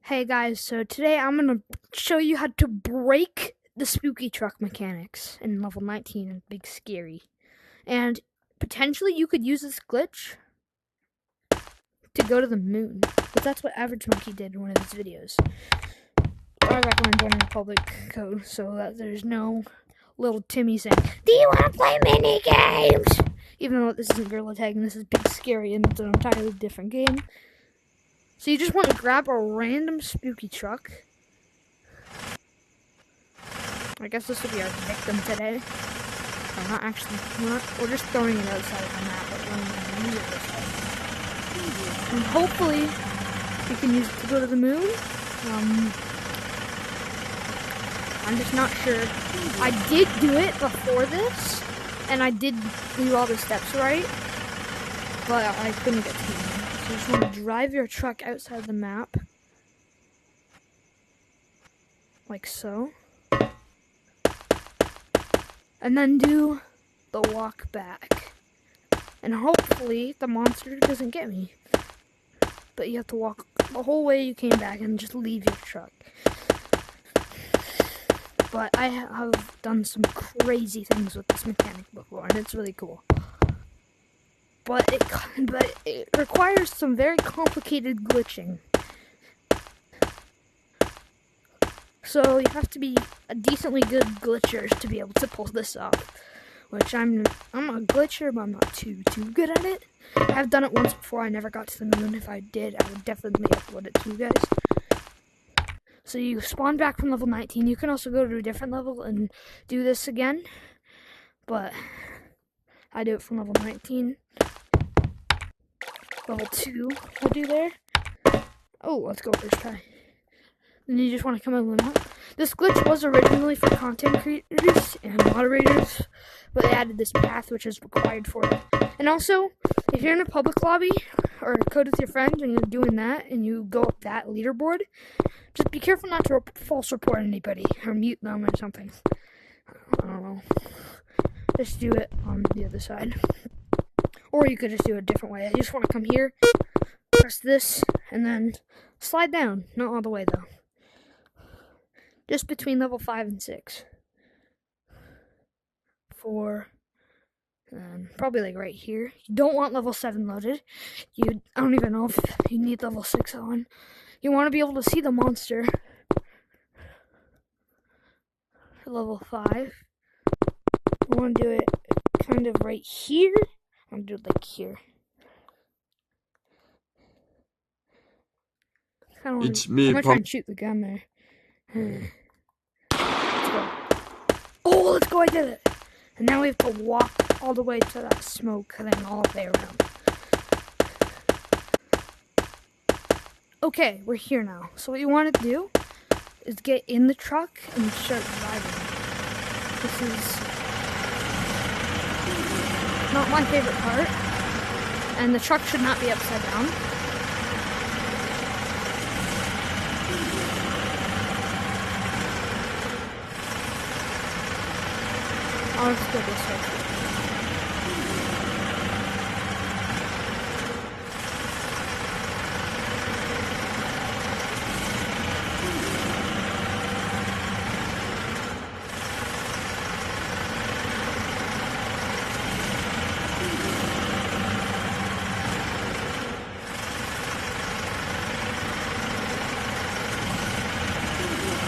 Hey guys, so today I'm gonna show you how to break the spooky truck mechanics in level 19 in Big Scary. And potentially you could use this glitch to go to the moon. But that's what Average Monkey did in one of his videos. I recommend joining the public code so that there's no little Timmy saying, "Do you want to play mini games?" Even though this isn't Gorilla Tag and this is Big Scary and it's an entirely different game. So you just want to grab a random spooky truck. I guess this will be our victim today. We're just throwing it outside of the map, but we're going to use it this time. And hopefully, we can use it to go to the moon. I'm just not sure. I did do it before this, and I did do all the steps right, but I couldn't get to the moon. So you just want to drive your truck outside the map, like so. And then do the walk back. And hopefully the monster doesn't get me. But you have to walk the whole way you came back and just leave your truck. But I have done some crazy things with this mechanic before, and it's really cool. But it requires some very complicated glitching. So you have to be a decently good glitcher to be able to pull this off. Which I'm a glitcher, but I'm not too good at it. I've done it once before. I never got to the moon. If I did, I would definitely upload it to you guys. So you spawn back from level 19. You can also go to a different level and do this again. But I do it from level 19. Level 2 we'll do there. Oh, let's go first try. Then you just want to come over the map. This glitch was originally for content creators and moderators, but they added this path which is required for it. And also, if you're in a public lobby or code with your friends and you're doing that and you go up that leaderboard, just be careful not to false report anybody or mute them or something. I don't know. Just do it on the other side. Or you could just do it a different way. You just want to come here, press this, and then slide down. Not all the way though. Just between level 5 and 6. 4. And probably like right here. You don't want level 7 loaded. I don't even know if you need level 6 on. You want to be able to see the monster. For level 5. You want to do it kind of right here. I'm going to do it like here. It's me, I'm going to try and shoot the gun there. Let's go. Oh, let's go, I did it. And now we have to walk all the way to that smoke and then all the way around. Okay, we're here now. So what you want to do is get in the truck and start driving. This is not my favorite part. And the truck should not be upside down. I'll just go this way.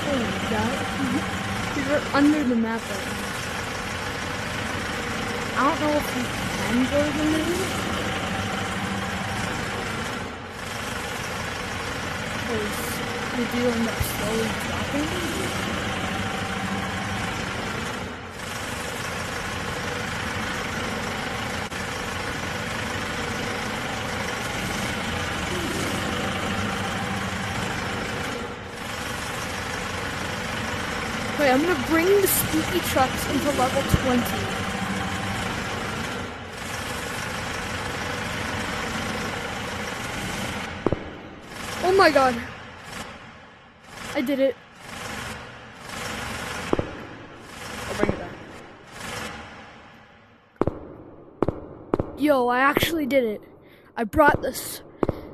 Oh my god. We're under the map right now. I don't know if we can go to the moon. Because we do end up slowly dropping. Wait, I'm gonna bring the spooky trucks into level 20. Oh my god. I did it. I'll bring it back. Yo, I actually did it. I brought this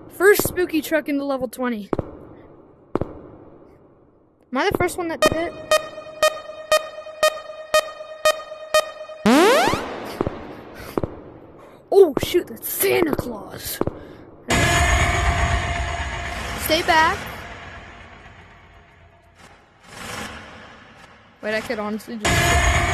first spooky truck into level 20. Am I the first one that did it? Oh shoot, that's Santa Claus. Stay back. Wait, I could honestly just...